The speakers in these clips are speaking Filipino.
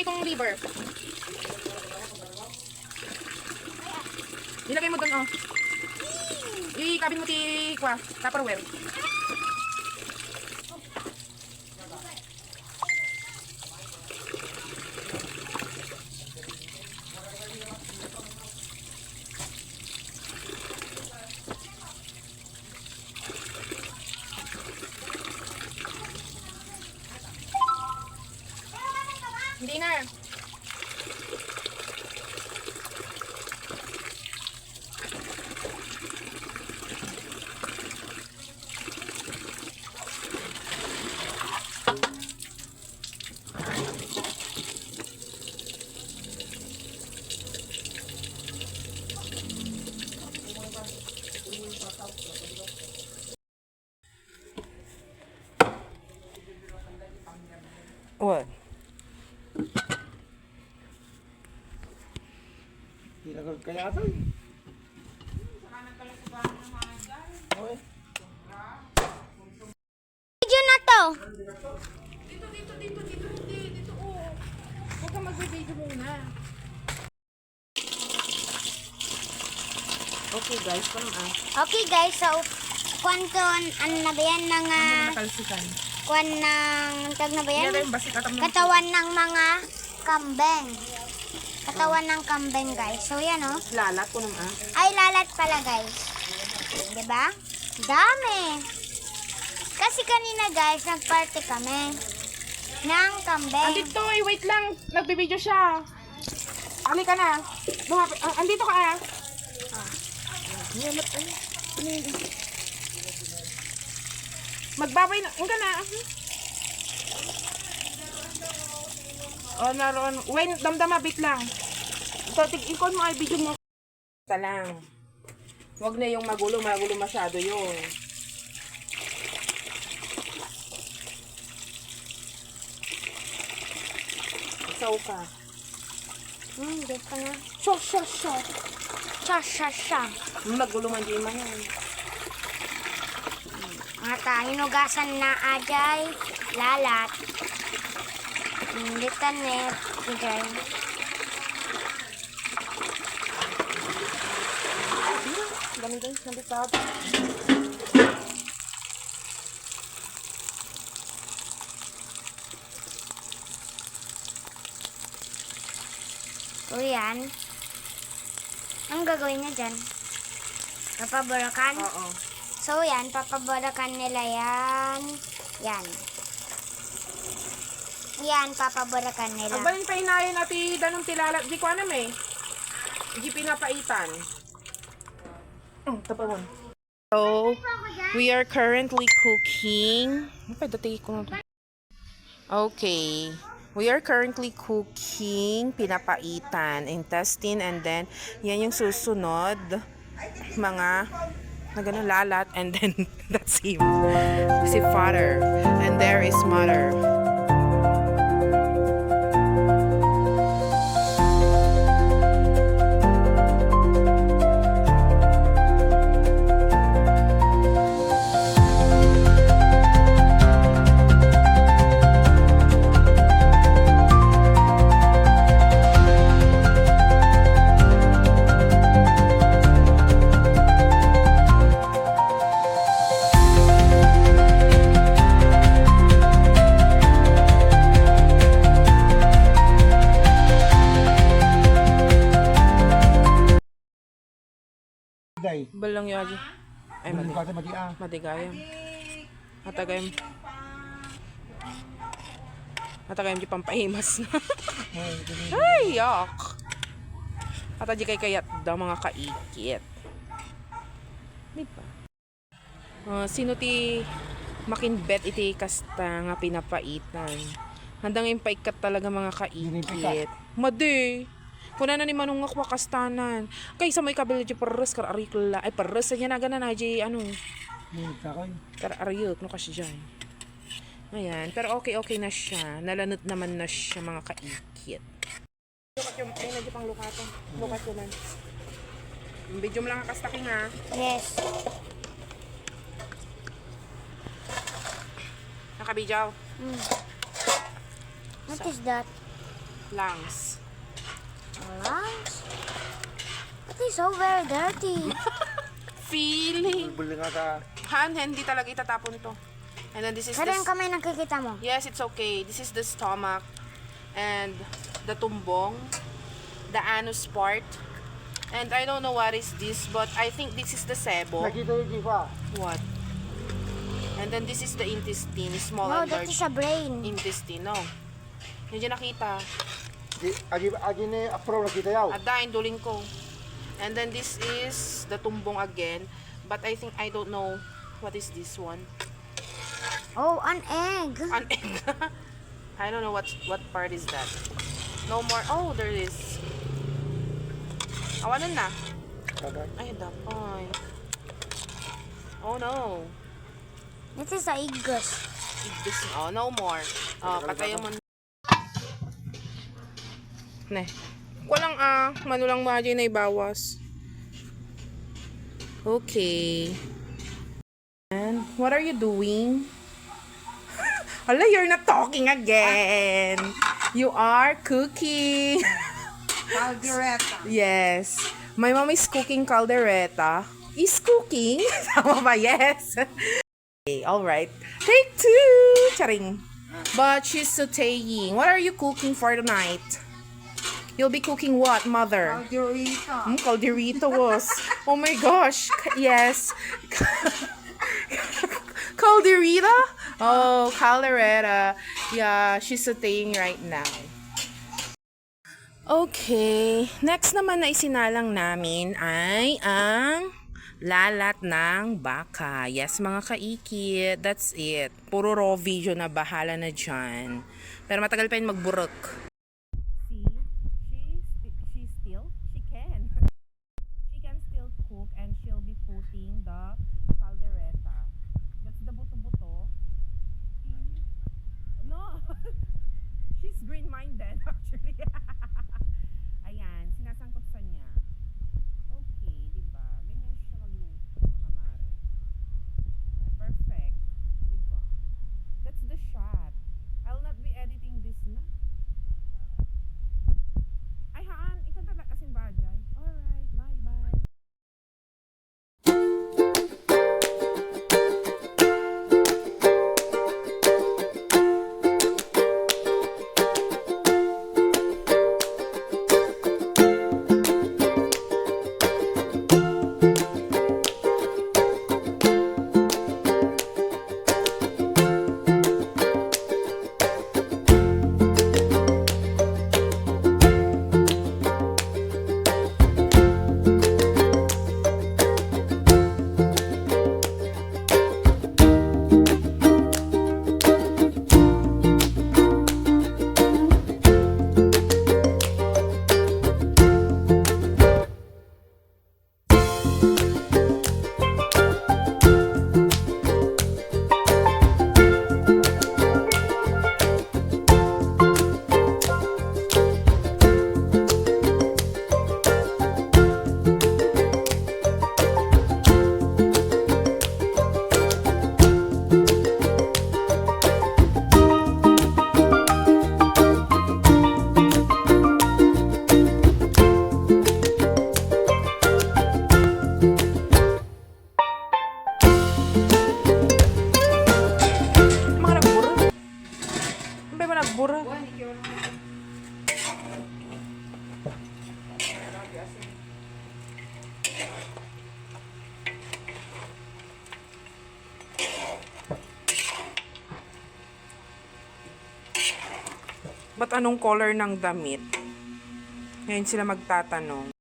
itong liver. Ilagay mo doon, oh. Ikabin mo kwa, Tupperware. Hindi na. What? Tinagal kaya ito eh. Video na to. Dito, oh. Huwag ka mag-video muna. Okay guys, parang Okay guys, so kwanton ano na ba yan ng nakalsikan. kwan ng tag na ba yan? Yan yung basi katam ng Katawan ng mga kambeng. Katawan ng kambeng guys. So yan oh. lalat ko naman. Ay lalat pala guys. 'Di ba? Dami. Kasi kanina guys, nagparty kami ng kambeng. Andito eh, wait lang. Nagbibideo siya. Halika na. Lumapit. Andito ka ah. Magbabay na. Huwag ka na. Naroon. Wait, damdama, bit lang. So, tig-ikon mo ay video mo. Basta lang. Huwag na yung magulo masyado yun. Isaw ka. Dito nga. Sho. Cha. Magulo man di man yan. At hinugasan na ajay lalat. Dito net. Ajay. Dami guys, nabitap. So yan. Ang gagawin niya dyan? Papaburakan? Oo. So yan, papaburakan nila yan. Yan. Yan, papaburakan nila. Agbalin pa inayin natin danong tilalat. Di ko anam eh. Di pinapaitan. Tapawon. So, we are currently cooking. Okay. We are currently cooking pinapaitan, intestine, and then yan yung susunod mga na ganun lalat, and then that's him. Si father. And there is mother. Day. Balang yung aja. Ay, Hindi ka madia. matigayam. Matagayam di pampahimas na. Ay, yak. At di kay kayat daw mga kaikit. Diba? Sino ti makinbet iti kasta nga pinapaitan. Handang impaikat talaga mga kaikit. Madi. Kuna na ni manong nga kastanan. Kay sa may kabel di pares kar arikla. Ay pares niya na ganan na di ano. Kar ariyot no kasi diyan. Ayan, pero okay na siya. Nalanot naman na siya mga kaikit. Lukat yung ay na pang lukatan. Lukat yun lang. Yung video mo lang ang kastaking ha. Yes. Nakabidyaw. What is that? Lungs. Lungs? It is so very dirty. Feeling. Bulbul nga ka. Han, hindi talaga itatapon to. And then this is Pero yung the... kamay nakikita mo. Yes, it's okay. This is the stomach. And the tumbong. The anus part. And I don't know what is this, but I think this is the sebo. Nakita yung jifa. What? And then this is the intestine, small No, and that large is a brain. intestine, no? Hindi nakita. Agi ni apro nakita yaw. Ada, indulin ko. And then this is the tumbong again. But I think, I don't know, what is this one? Oh, an egg. An egg. I don't know what part is that. No more. Oh, there is. Awalan na. Kagad. Ay, dapoy. Oh no. This is a igos. This, oh, no more. Oh, patayo mo. Ne. Walang manulang bagay na ibawas. Okay. And what are you doing? Hala, you're not talking again. You are cooking. Caldereta. Yes. My mom is cooking caldereta. Is cooking? Tama ba? Yes. Okay, alright. Take 2! Charing. But she's sauteing. What are you cooking for tonight? You'll be cooking what, mother? Caldereta. Calderito was. Oh my gosh. Yes. Calderita? Oh, caldereta. Yeah, she's sauteing right now. Okay. Next naman na isinalang namin ay ang lalat ng baka. Yes, mga kaikit. That's it. Puro raw video na, bahala na dyan. Pero matagal pa yun magburok. See, she can still cook and she'll be putting the caldereta. That's the buto-buto. No, she's green-minded actually. Ayan, sinasangkot sa niya. Okay, diba? Ganyan siya magluto, mga mare. Perfect, diba? That's the shot. I'll not be editing this na. Ay, haan, ikaw talaga kasing bajay. Alright, bye-bye. Ba't anong color ng damit? Ngayon sila magtatanong.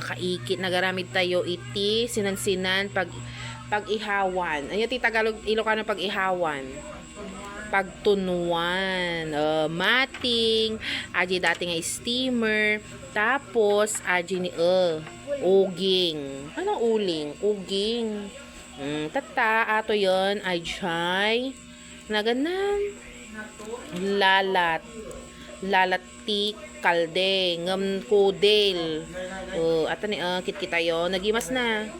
kaikit. Nagaramid tayo iti sinansinan pag ihawan. Ayo ti Tagalog Ilocano pag ihawan. Pagtunuan, mating, aji dati nga steamer, tapos aji ni uging. Ano uling? Uging. Tata, ato yon ay jay. Naganan. Lalati kalde, ngam kudel. Ato ni kit kita yon. Nagimas na.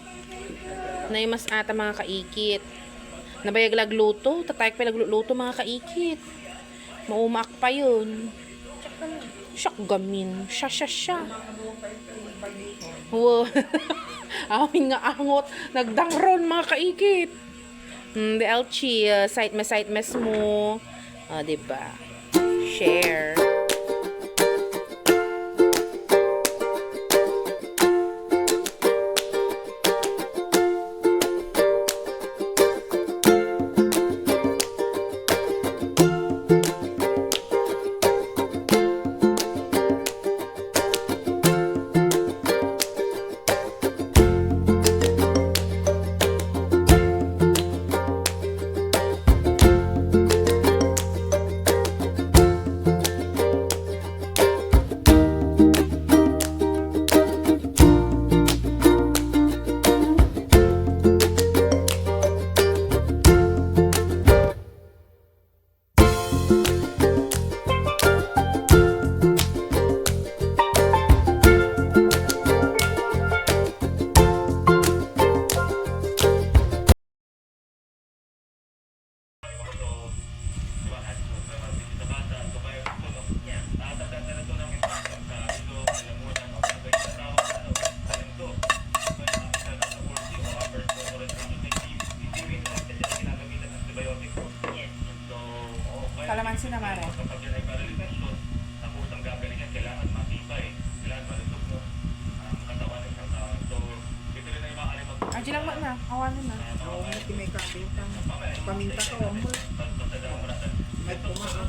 Naimas ata mga kaikit. Nabayag lagluto, tatayag pa lagluto mga kaikit. Maumak pa yun. Siyak gamin. Siya. Wow. Amin nga angot. Nagdangron mga kaikit. The Elchi, site mes mo. Diba? Share. Kalamansi na mare. Aji lang na. Awanin na. Oo, may kapitang. Paminta ka, mo. May pumasok.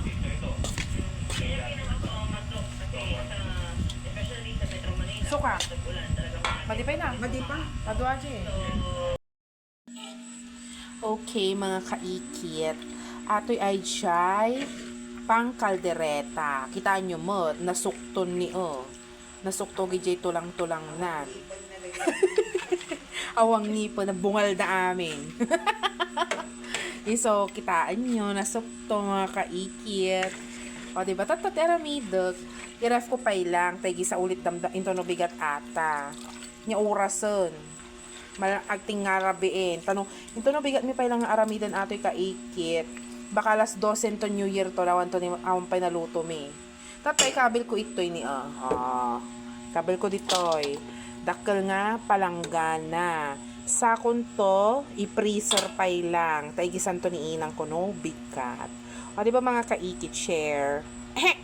Suka. Madipay na. Madipa. Tado aji. Okay, mga kaikit. Atoy ay jay pang kaldereta. Kita nyo mo, nasukton ni Nasukto gijay tulang-tulang nan. Awang nipo na bungal na amin. So, kitaan nyo, nasukto mga kaikit. O, diba? Tatot eramidot. I-ref ko pay lang. Tagi sa ulit damdam. Into no bigat ata. Nya orason. Malagting nga rabiin. Tanong, into no bigat mi pay lang nga aramidan atoy kaikit. Baka alas 12 to New Year to lawan to ni awang pay naluto mi. Tatay, kabil ko ito'y ni kabil ko dito'y. Dakkel nga palanggana. Sakon to, i-freezer pay lang. Taigisan to ni inang ko no, bigat. O, diba mga kaikit, share?